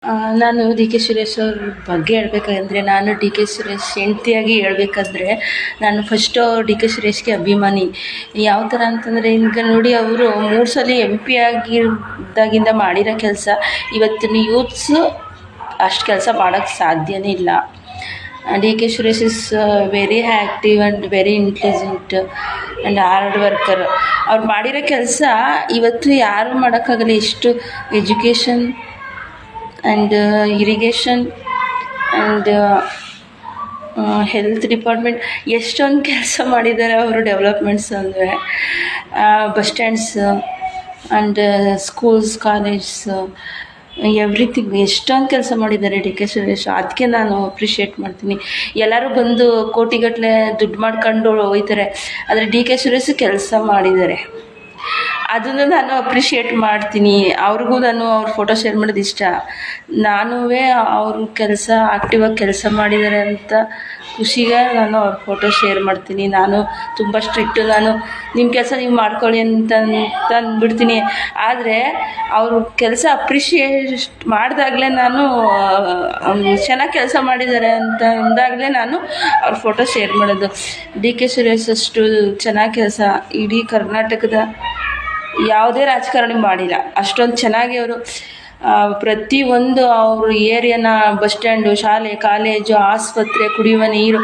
ನಾನು D K Suresh ಅವ್ರ ಬಗ್ಗೆ ಹೇಳ್ಬೇಕಂದ್ರೆ, ನಾನು ಡಿ ಕೆ ಸುರೇಶ್ ಹೆಂಡ್ತಿಯಾಗಿ ಹೇಳ್ಬೇಕಂದ್ರೆ, ನಾನು ಫಸ್ಟು ಡಿ ಕೆ ಸುರೇಶ್ಗೆ ಅಭಿಮಾನಿ. ಯಾವ ಥರ ಅಂತಂದರೆ, ಈಗ ನೋಡಿ, ಅವರು 3 ಸಲ MP ಆಗಿದ್ದಾಗಿಂದ ಮಾಡಿರೋ ಕೆಲಸ ಇವತ್ತಿನ ಯೂತ್ಸು ಅಷ್ಟು ಕೆಲಸ ಮಾಡೋಕ್ಕೆ ಸಾಧ್ಯನೇ ಇಲ್ಲ. D K Suresh is very active and very intelligent and hard worker. ಅವ್ರು ಮಾಡಿರೋ ಕೆಲಸ ಇವತ್ತು ಯಾರು ಮಾಡೋಕ್ಕಾಗಲ್ಲ. ಎಷ್ಟು education and irrigation and health department ಎಷ್ಟೊಂದು ಕೆಲಸ ಮಾಡಿದ್ದಾರೆ ಅವರು. ಡೆವಲಪ್ಮೆಂಟ್ಸ್ ಅಂದರೆ bus stands and schools, college, everything ಎಷ್ಟೊಂದು ಕೆಲಸ ಮಾಡಿದ್ದಾರೆ ಡಿ ಕೆ ಸುರೇಶ್. ಅದಕ್ಕೆ ನಾನು ಅಪ್ರಿಷಿಯೇಟ್ ಮಾಡ್ತೀನಿ. ಎಲ್ಲರೂ ಬಂದು ಕೋಟಿಗಟ್ಟಲೆ ದುಡ್ಡು ಮಾಡ್ಕೊಂಡು ಹೋಗ್ತಾರೆ, ಆದರೆ ಡಿ ಕೆ ಸುರೇಶ್ ಕೆಲಸ ಮಾಡಿದ್ದಾರೆ. ಅದನ್ನು ನಾನು ಅಪ್ರಿಷಿಯೇಟ್ ಮಾಡ್ತೀನಿ. ಅವ್ರಿಗೂ ನಾನು ಅವ್ರ ಫೋಟೋ ಶೇರ್ ಮಾಡೋದು ಇಷ್ಟ. ನಾನೂ ಅವರು ಆ್ಯಕ್ಟಿವಾಗಿ ಕೆಲಸ ಮಾಡಿದ್ದಾರೆ ಅಂತ ಖುಷಿಗೆ ನಾನು ಅವ್ರ ಫೋಟೋ ಶೇರ್ ಮಾಡ್ತೀನಿ. ನಾನು ತುಂಬ ಸ್ಟ್ರಿಕ್ಟು. ನಾನು ನಿಮ್ಮ ಕೆಲಸ ನೀವು ಮಾಡ್ಕೊಳ್ಳಿ ಅಂತ ಅಂದ್ಬಿಡ್ತೀನಿ. ಆದರೆ ಅವರು ಕೆಲಸ ಅಪ್ರಿಷಿಯೇಟ್ ಮಾಡಿದಾಗಲೇ, ನಾನು ಚೆನ್ನಾಗಿ ಕೆಲಸ ಮಾಡಿದ್ದಾರೆ ಅಂತ ಅಂದಾಗಲೇ ನಾನು ಅವ್ರ ಫೋಟೋ ಶೇರ್ ಮಾಡೋದು. ಡಿ ಕೆ ಸುರೇಶ್ ಅಷ್ಟು ಚೆನ್ನಾಗಿ ಕೆಲಸ ಇಡೀ ಕರ್ನಾಟಕದ ಯಾವುದೇ ರಾಜಕಾರಣಿ ಮಾಡಿಲ್ಲ. ಅಷ್ಟೊಂದು ಚೆನ್ನಾಗಿ ಅವರು ಪ್ರತಿಯೊಂದು ಅವ್ರ ಏರಿಯಾನ, ಬಸ್ ಸ್ಟ್ಯಾಂಡು, ಶಾಲೆ, ಕಾಲೇಜು, ಆಸ್ಪತ್ರೆ, ಕುಡಿಯುವ ನೀರು,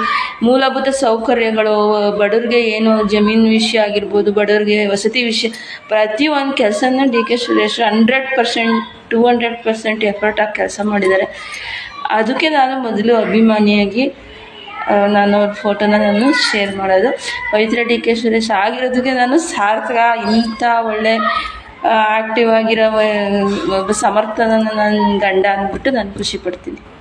ಮೂಲಭೂತ ಸೌಕರ್ಯಗಳು, ಬಡವ್ರಿಗೆ ಏನು ಜಮೀನು ವಿಷಯ ಆಗಿರ್ಬೋದು, ಬಡವ್ರಿಗೆ ವಸತಿ ವಿಷಯ, ಪ್ರತಿಯೊಂದು ಕೆಲಸನ ಡಿ ಕೆ ಸುರೇಶ್ 100%, 200% ಎಫರ್ಟ್ ಆಗಿ ಕೆಲಸ ಮಾಡಿದ್ದಾರೆ. ಅದಕ್ಕೆ ನಾನು ಮೊದಲು ಅಭಿಮಾನಿಯಾಗಿ ನಾನು ಅವ್ರ ಫೋಟೋನ ನಾನು ಶೇರ್ ಮಾಡೋದು. ಪವಿತ್ರ ಡಿ ಕೆ ಸುರೇಶ್ ಆಗಿರೋದಕ್ಕೆ ನಾನು ಸಾರ್ಥಕ. ಇಂಥ ಒಳ್ಳೆ ಆ್ಯಕ್ಟಿವ್ ಆಗಿರೋ ಒಬ್ಬ ಸಮರ್ಥನ ನನ್ನ ಗಂಡ ಅಂದ್ಬಿಟ್ಟು ನಾನು ಖುಷಿ ಪಡ್ತೀನಿ.